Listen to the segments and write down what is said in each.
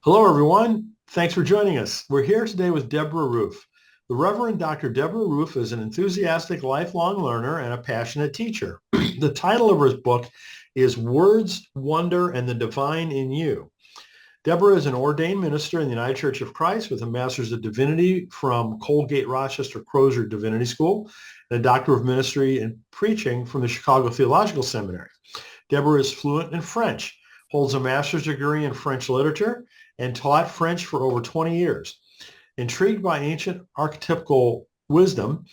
Hello, everyone. Thanks for joining us. We're here today with Deborah Roof. The Reverend Dr. Deborah Roof is an enthusiastic lifelong learner and a passionate teacher. The title of her book is Words, Wonder, and the Divine in You. Deborah is an ordained minister in the United Church of Christ with a Master's of Divinity from Colgate Rochester Crozer Divinity School and a Doctor of Ministry and Preaching from the Chicago Theological Seminary. Deborah is fluent in French, holds a master's degree in French literature, and taught French for over 20 years. Intrigued by ancient archetypical wisdom,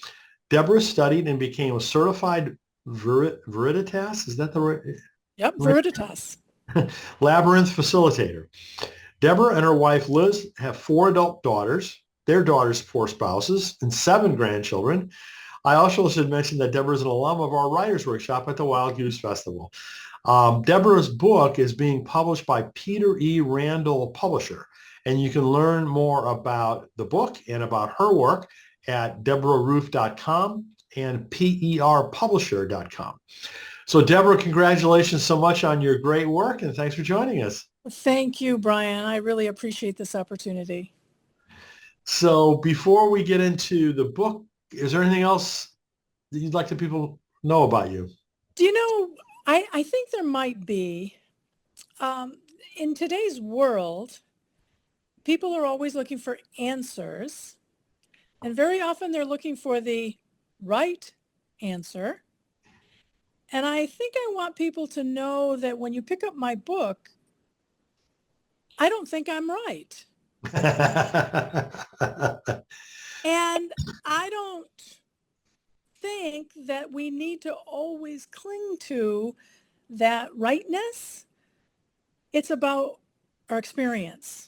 Deborah studied and became a certified Veritas, is that the right? Yep, Veritas. Labyrinth facilitator. Deborah and her wife Liz have 4 adult daughters, their daughters' 4 spouses, and 7 grandchildren. I also should mention that Deborah is an alum of our Writers Workshop at the Wild Goose Festival. Deborah's book is being published by Peter E. Randall Publisher, and you can learn more about the book and about her work at deborahroof.com and perpublisher.com. So Deborah, congratulations so much on your great work, and thanks for joining us. Thank you, Brian. I really appreciate this opportunity. So before we get into the book, is there anything else that you'd like the people know about you? Do you know, I think there might be. In today's world, people are always looking for answers, and very often they're looking for the right answer. And I think I want people to know that when you pick up my book, I don't think I'm right. And I don't think that we need to always cling to that rightness. It's about our experience.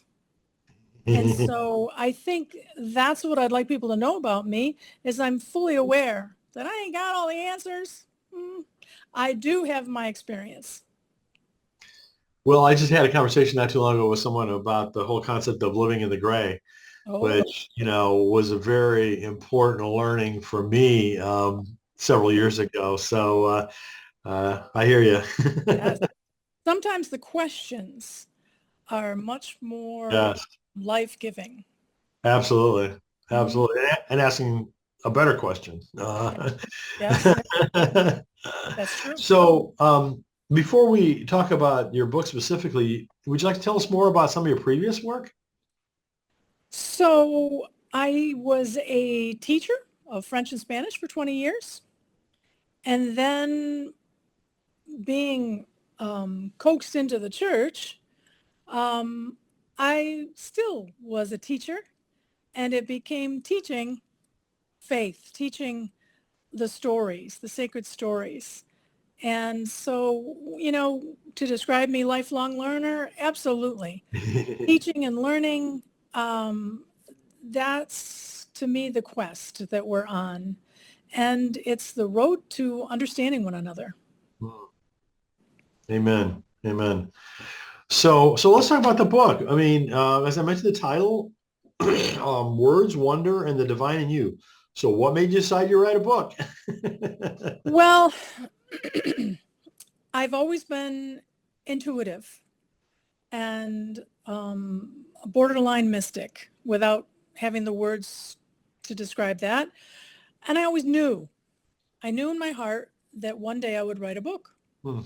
And so I think that's what I'd like people to know about me is I'm fully aware that I ain't got all the answers. I do have my experience. Well, I just had a conversation not too long ago with someone about the whole concept of living in the gray, Oh, which, was a very important learning for me several years ago. So I hear you. yes. Sometimes the questions are much more Yes, life-giving. absolutely. Mhm. Absolutely. And asking a better question. Yes, that's true. So before we talk about your book specifically, would you like to tell us more about some of your previous work? So I was a teacher of French and Spanish for 20 years. And then being coaxed into the church, um, I still was a teacher, and it became teaching faith, teaching the stories, the sacred stories. And so, to describe me, lifelong learner, absolutely. Teaching and learning, um, that's to me the quest that we're on. And it's the road to understanding one another. Amen. Amen. So let's talk about the book. I mean, as I mentioned, the title, Words, Wonder, and the Divine in You. So what made you decide to write a book? Well, I've always been intuitive and a borderline mystic without having the words to describe that. And I knew in my heart that one day I would write a book. Hmm.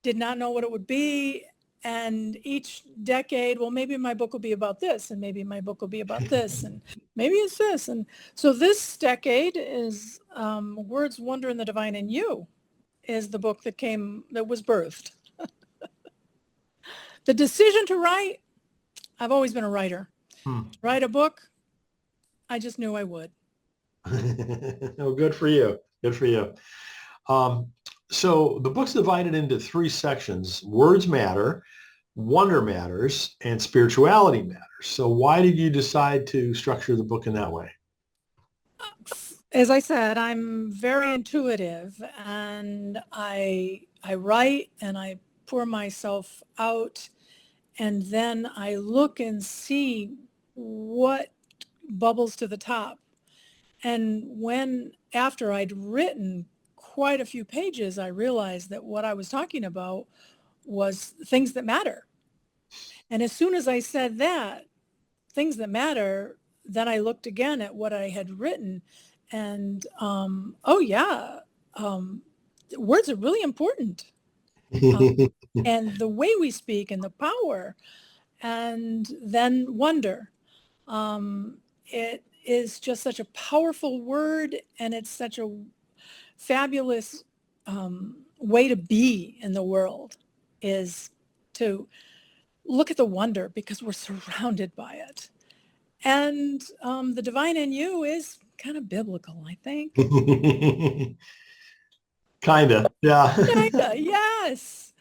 Did not know what it would be. And each decade, well, maybe my book will be about this, and maybe my book will be about this, and maybe it's this. And so this decade is Words, Wonder, and the Divine in You is the book that was birthed. The decision to write, I've always been a writer. Hmm. To write a book, I just knew I would. Oh, good for you. Good for you. Um, so the book's divided into 3 sections: Words Matter, Wonder Matters, and Spirituality Matters. So why did you decide to structure the book in that way? As I said, I'm very intuitive, and I write and I pour myself out, and then I look and see what bubbles to the top. And when after I'd written quite a few pages, I realized that what I was talking about was things that matter. And as soon as I said that, things that matter, then I looked again at what I had written, and oh yeah, words are really important, um, and the way we speak and the power, and then wonder. It is just such a powerful word, and it's such a fabulous way to be in the world, is to look at the wonder because we're surrounded by it. And the divine in you is kind of biblical, I think. Kinda, yeah. Kinda, yes.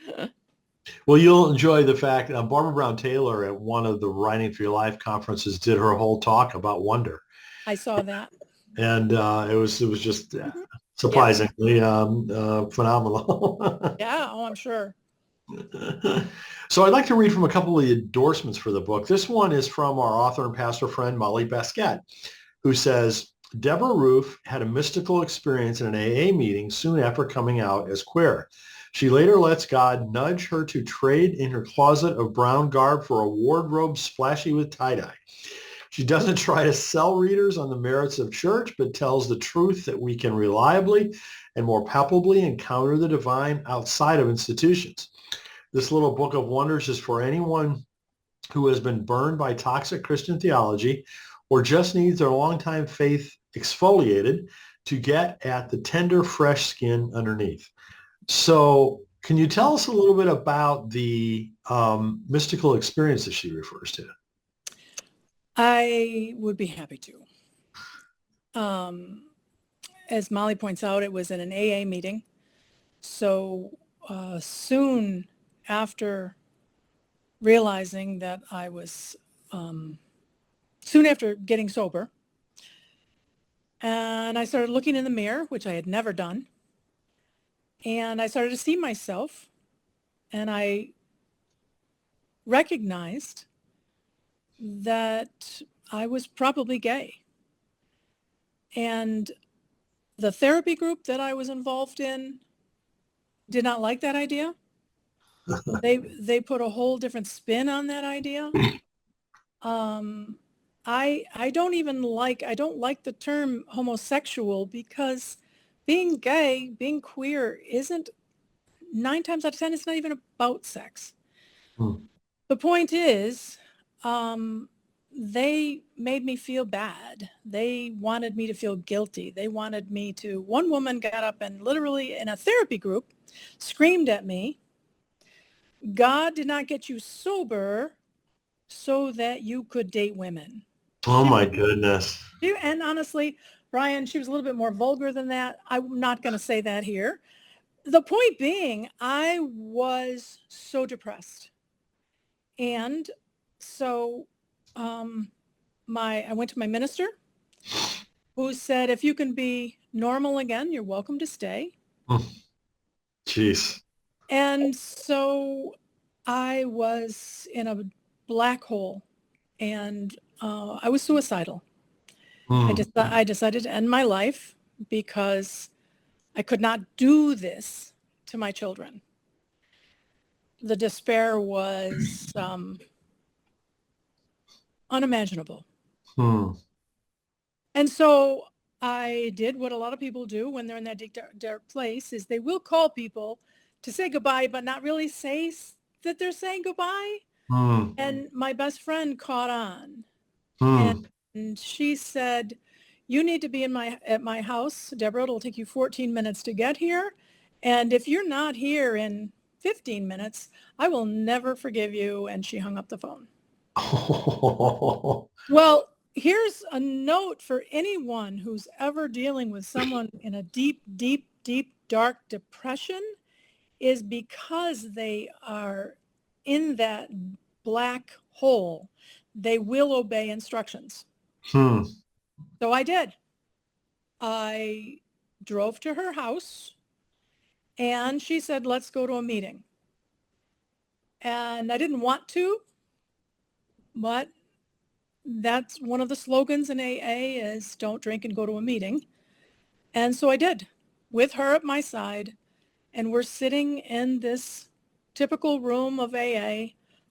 Well, you'll enjoy the fact Barbara Brown Taylor at one of the Writing for Your Life conferences did her whole talk about wonder, I saw that. and it was just Mhm. Yeah, surprisingly phenomenal. yeah. Oh, I'm sure. So I'd like to read from a couple of the endorsements for the book. This one is from our author and pastor friend Molly Basquette, who says, Deborah Roof had a mystical experience in an AA meeting soon after coming out as queer. She later lets God nudge her to trade in her closet of brown garb for a wardrobe splashy with tie-dye. She doesn't try to sell readers on the merits of church, but tells the truth that we can reliably and more palpably encounter the divine outside of institutions. This little book of wonders is for anyone who has been burned by toxic Christian theology or just needs their longtime faith exfoliated to get at the tender, fresh skin underneath. So can you tell us a little bit about the mystical experience that she refers to? I would be happy to. As Molly points out, it was in an AA meeting. So soon after realizing that I was, soon after getting sober, and I started looking in the mirror, which I had never done. And I started to see myself, and I recognized that I was probably gay. And the therapy group that I was involved in did not like that idea. They put a whole different spin on that idea. Um, I don't like the term homosexual, because being gay, being queer isn't, 9 times out of 10, it's not even about sex. Hmm. The point is, they made me feel bad. They wanted me to feel guilty. They wanted me to, one woman got up and literally in a therapy group screamed at me, God did not get you sober so that you could date women. Oh She, my goodness. and honestly, Brian, she was a little bit more vulgar than that. I'm not going to say that here. The point being, I was so depressed. And so I went to my minister, who said, if you can be normal again, you're welcome to stay. Hmm. Jeez. And so I was in a black hole, and I was suicidal. Hmm. I decided to end my life because I could not do this to my children. The despair was unimaginable. Hmm. And so I did what a lot of people do when they're in that dark place, is they will call people to say goodbye, but not really say that they're saying goodbye. Hmm. And my best friend caught on, Hmm. and she said, you need to be at my house, Deborah. It'll take you 14 minutes to get here. And if you're not here in 15 minutes, I will never forgive you. And she hung up the phone. Oh. Well, here's a note for anyone who's ever dealing with someone in a deep, deep, deep, dark depression, is because they are in that black hole, they will obey instructions. Hmm. So I did. I drove to her house, and she said, let's go to a meeting. And I didn't want to, but that's one of the slogans in AA, is don't drink and go to a meeting. And so I did, with her at my side. And we're sitting in this typical room of AA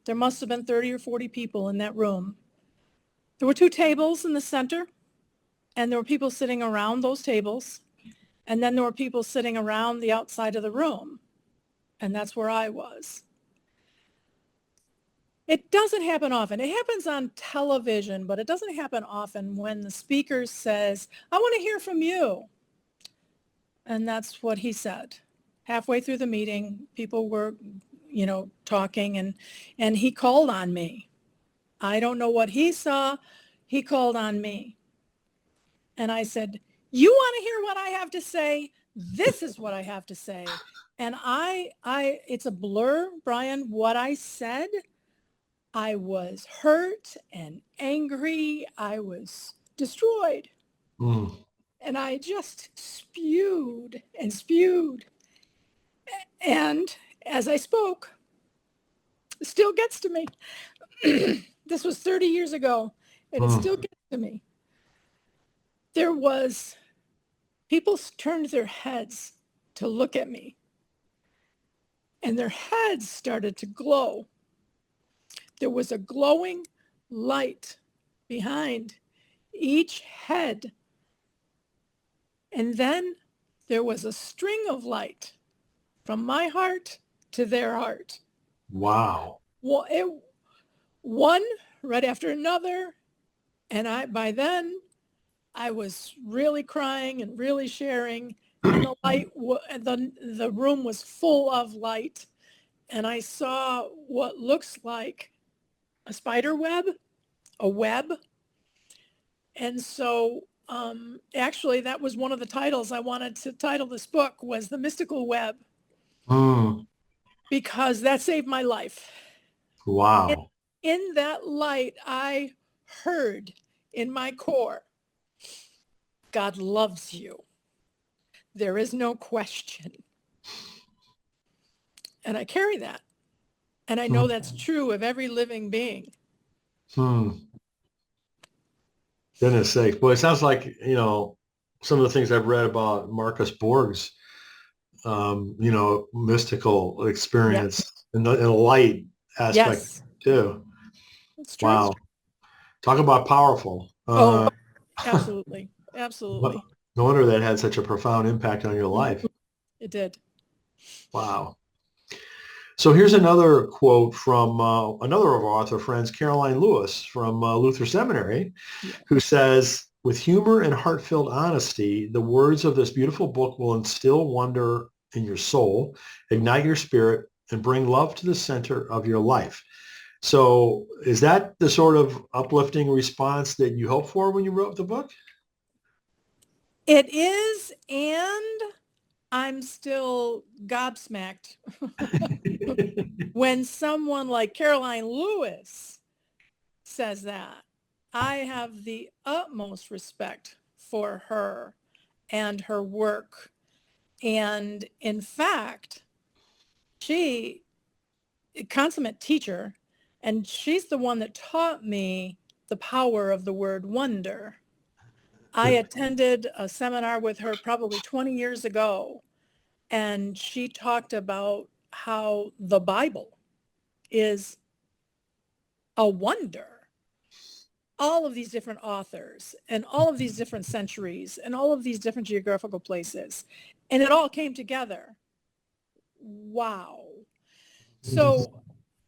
There must have been 30 or 40 people in that room. There were 2 tables in the center, and there were people sitting around those tables. And then there were people sitting around the outside of the room. And that's where I was. It doesn't happen often. It happens on television, but it doesn't happen often when the speaker says, I want to hear from you. And that's what he said. Halfway through the meeting, people were, talking, and he called on me. I don't know what he saw. He called on me. And I said, you want to hear what I have to say? This is what I have to say. And it's a blur, Brian, what I said. I was hurt and angry. I was destroyed. Mm. And I just spewed and spewed. And as I spoke, it still gets to me. This was 30 years ago, and it still gets to me. People turned their heads to look at me, and their heads started to glow. There was a glowing light behind each head. And then there was a string of light from my heart to their heart. Wow. Well, one right after another. And by then I was really crying and really sharing. And the room was full of light. And I saw what looks like a spider web, a web. And so actually that was one of the titles I wanted to title this book, was The Mystical Web, because that saved my life. Wow. In that light, I heard in my core, God loves you. There is no question. And I carry that. And I know that's true of every living being. Goodness sake. Well, it sounds like, some of the things I've read about Marcus Borg's, mystical experience in a light aspect too. It's true. Wow. Talk about powerful. Absolutely. Absolutely. No wonder that had such a profound impact on your life. It did. Wow. So here's another quote from another of our author friends, Caroline Lewis from Luther Seminary, who says, with humor and heart-filled honesty, the words of this beautiful book will instill wonder in your soul, ignite your spirit, and bring love to the center of your life. So is that the sort of uplifting response that you hoped for when you wrote the book? It is, and I'm still gobsmacked when someone like Caroline Lewis says that. I have the utmost respect for her and her work. And in fact, she, a consummate teacher, and she's the one that taught me the power of the word wonder. I attended a seminar with her probably 20 years ago, and she talked about how the Bible is a wonder. All of these different authors and all of these different centuries and all of these different geographical places, and it all came together. Wow. So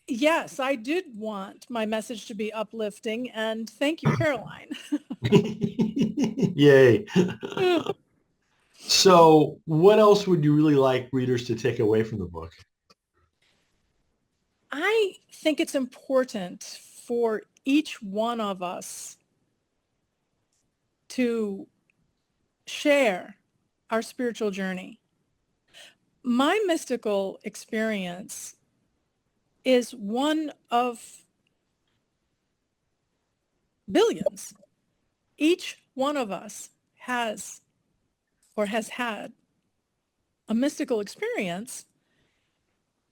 yes, I did want my message to be uplifting, and thank you, Caroline. Yay. So what else would you really like readers to take away from the book? I think it's important for each one of us to share our spiritual journey. My mystical experience is one of billions. Each one of us has or has had a mystical experience.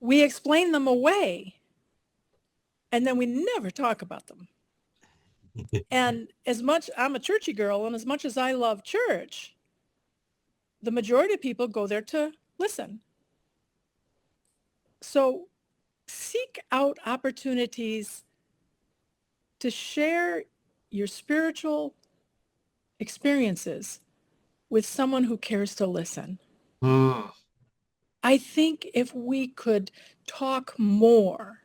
We explain them away, and then we never talk about them. And as much, I'm a churchy girl, and as much as I love church, the majority of people go there to listen. So seek out opportunities to share your spiritual experiences with someone who cares to listen. Mm, I think if we could talk more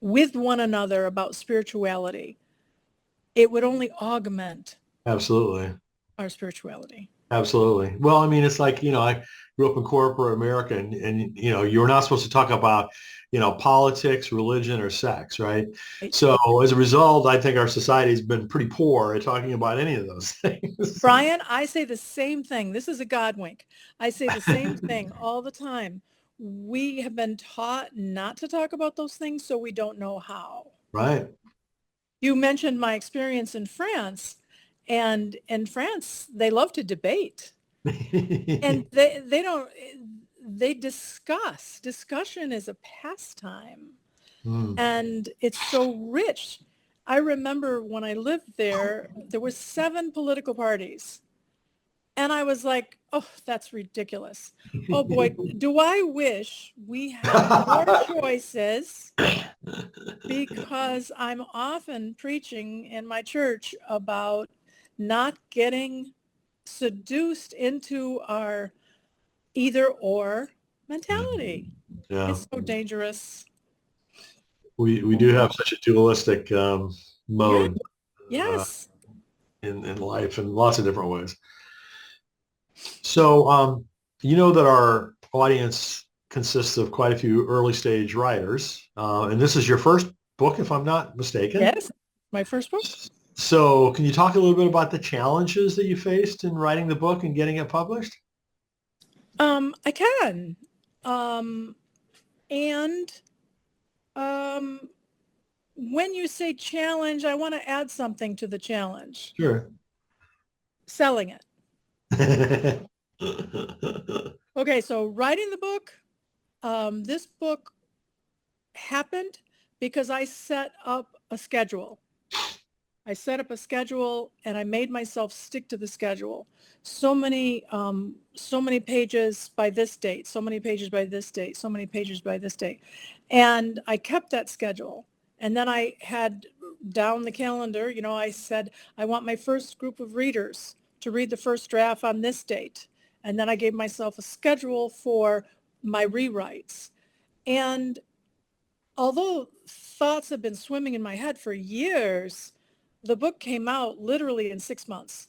with one another about spirituality, it would only augment absolutely. our spirituality. Absolutely. Well, I mean, it's like, I grew up in corporate America and you're not supposed to talk about, politics, religion, or sex, right? Right? So as a result, I think our society has been pretty poor at talking about any of those things. Brian, I say the same thing. This is a God wink. I say the same thing all the time. We have been taught not to talk about those things, so we don't know how. Right. You mentioned my experience in France, and in France, they love to debate. And they don't, they discuss. Discussion is a pastime, Mm. and it's so rich. I remember when I lived there, there were 7 political parties. And I was like, oh, that's ridiculous. Oh boy, do I wish we had more choices, because I'm often preaching in my church about not getting seduced into our either or mentality. Yeah. It's so dangerous. We do have such a dualistic Yeah. mode uh, Yes. in life in lots of different ways. So, you know that our audience consists of quite a few early stage writers, and this is your first book, if I'm not mistaken. Yes. My first book. So, can you talk a little bit about the challenges that you faced in writing the book and getting it published? I can. Um, and um, when you say challenge, I want to add something to the challenge. Sure. Selling it. Okay, so writing the book, this book happened because I set up a schedule. I set up a schedule and I made myself stick to the schedule. So many pages by this date, so many pages by this date, so many pages by this date. And I kept that schedule. And then I had down the calendar, I said, I want my first group of readers to read the first draft on this date. And then I gave myself a schedule for my rewrites. And although thoughts have been swimming in my head for years, the book came out literally in 6 months,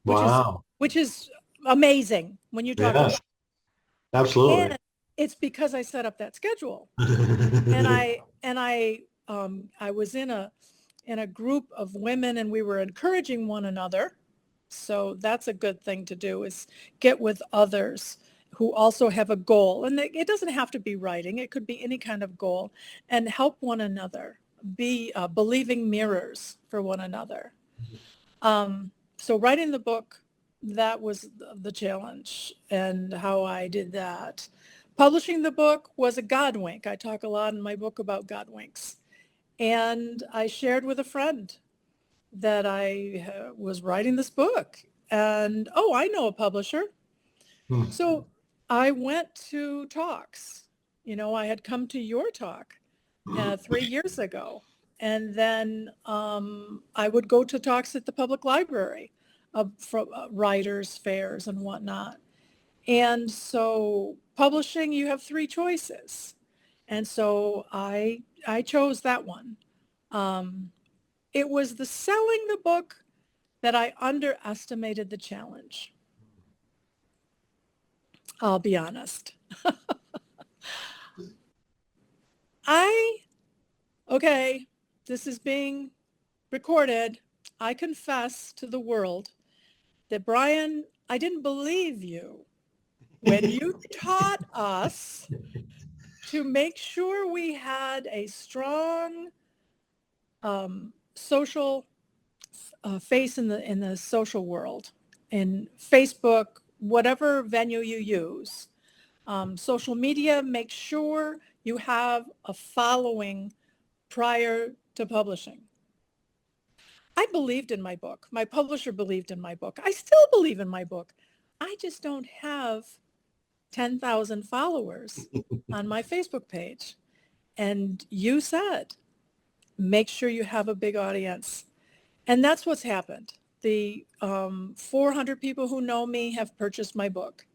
which is Wow. which is amazing when you talk Yes, about. absolutely. And it's because I set up that schedule. And I was in a group of women, and we were encouraging one another. So that's a good thing to do, is get with others who also have a goal. And it doesn't have to be writing. It could be any kind of goal, and help one another, be believing mirrors for one another. So writing the book, that was the challenge and how I did that. Publishing the book was a God wink. I talk a lot in my book about God winks. And I shared with a friend that I was writing this book. And, oh, I know a publisher. Hmm. So I went to talks. I had come to your talk 3 years ago. And then I would go to talks at the public library from writers, fairs, and whatnot. And so publishing, you have 3 choices. And so I chose that one. Um, it was the selling the book that I underestimated the challenge. I'll be honest. I, okay, this is being recorded. I confess to the world that, Brian, I didn't believe you when you taught us to make sure we had a strong social face in the social world, in Facebook, whatever venue you use. Social media, make sure you have a following prior to publishing. I believed in my book. My publisher believed in my book. I still believe in my book. I just don't have 10,000 followers on my Facebook page. And you said, make sure you have a big audience. And that's what's happened. The 400 people who know me have purchased my book,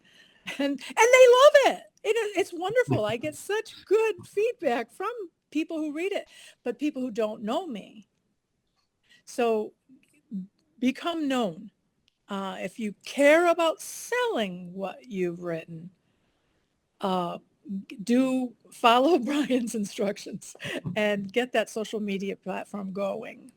and they love it. It's wonderful. I get such good feedback from people who read it, but people who don't know me. So become known. If you care about selling what you've written, do follow Brian's instructions and get that social media platform going.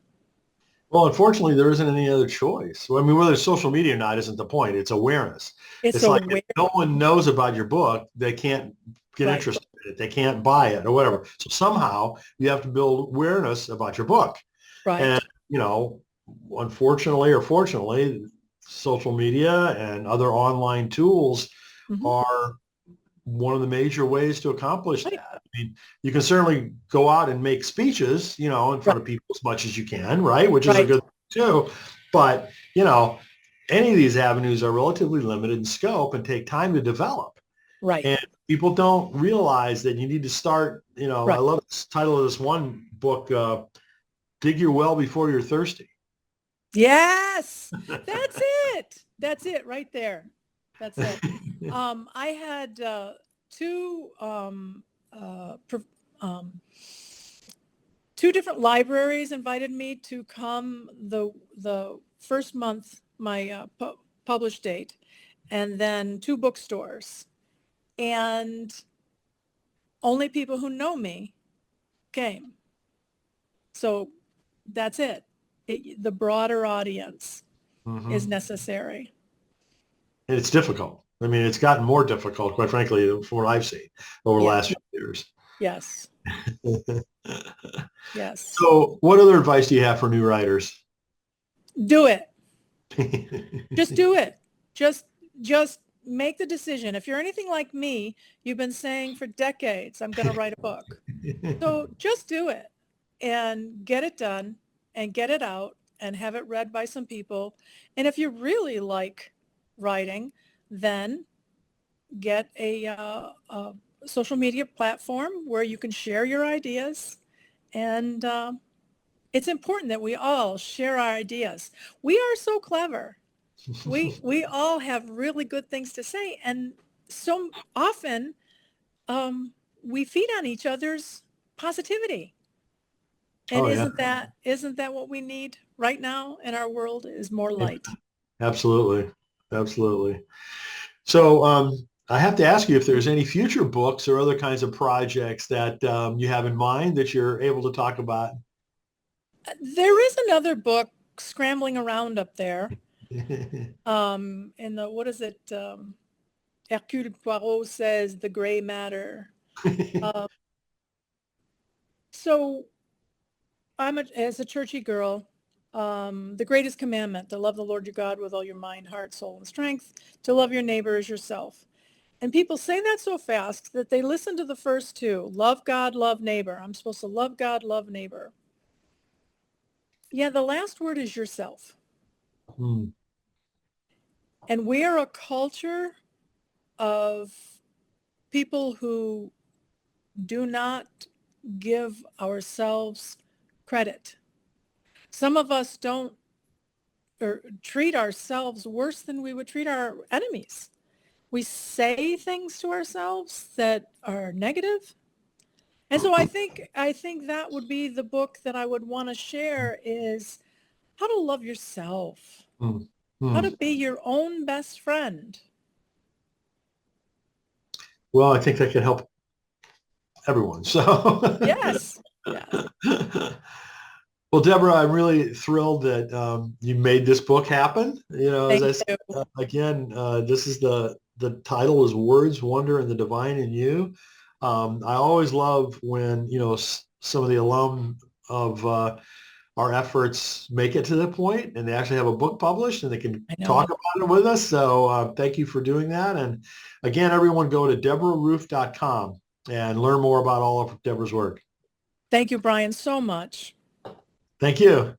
Well, unfortunately, there isn't any other choice. Well, I mean, whether it's social media or not isn't the point. It's awareness. It's It's like if aware, no one knows about your book, they can't get right, interested in it. They can't buy it or whatever. So somehow you have to build awareness about your book. right. And, you know, unfortunately or fortunately, social media and other online tools Mhm. are one of the major ways to accomplish Right, that. I mean, you can certainly go out and make speeches, you know, in right, front of people as much as you can, right? Which is a right, good thing too. But, you know, any of these avenues are relatively limited in scope and take time to develop. right, And people don't realize that you need to start, you know, I right. love the title of this one book, Dig Your Well Before You're Thirsty. Yes, that's it. That's it right there. That's it. I had two pro- um, two different libraries invited me to come the first month, my published date, and then two bookstores, and only people who know me came. So that's it. The broader audience is Mhm. necessary. And it's difficult. I mean, it's gotten more difficult, quite frankly, from what I've seen over the Yeah. last few years. Yes. Yes. So what other advice do you have for new writers? Do it. Just do it. Just just make the decision. If you're anything like me, you've been saying for decades, I'm going to write a book. So just do it and get it done and get it out and have it read by some people. And if you really like writing, then get a social media platform where you can share your ideas. And it's important that we all share our ideas. We are so clever. We all have really good things to say, and so often we feed on each other's positivity. And Oh yeah, isn't that what we need right now in our world is more yeah, light? absolutely, absolutely. So I have to ask you if there's any future books or other kinds of projects that you have in mind that you're able to talk about. There is another book scrambling around up there. In the what is it? Hercule Poirot says the gray matter. Um, so as a churchy girl, the greatest commandment, to love the Lord your God with all your mind, heart, soul, and strength, to love your neighbor as yourself. And people say that so fast that they listen to the first two, love God, love neighbor. I'm supposed to love God, love neighbor. Yeah, the last word is yourself. Hmm. And we are a culture of people who do not give ourselves credit. Some of us don't or treat ourselves worse than we would treat our enemies. We say things to ourselves that are negative. And so I think that would be the book that I would want to share is how to love yourself, Hmm. how Hmm. to be your own best friend. Well, I think that could help everyone. So, Yes. Yes. well, Deborah, I'm really thrilled that you made this book happen. You know, as Thank I said you. again, this is the title is Words, Wonder, and the Divine in You. I always love when some of the alum of our efforts make it to the point and they actually have a book published and they can I talk know. about it with us. So thank you for doing that. And again, everyone go to deborahroof.com and learn more about all of Deborah's work. Thank you, Brian, so much. Thank you.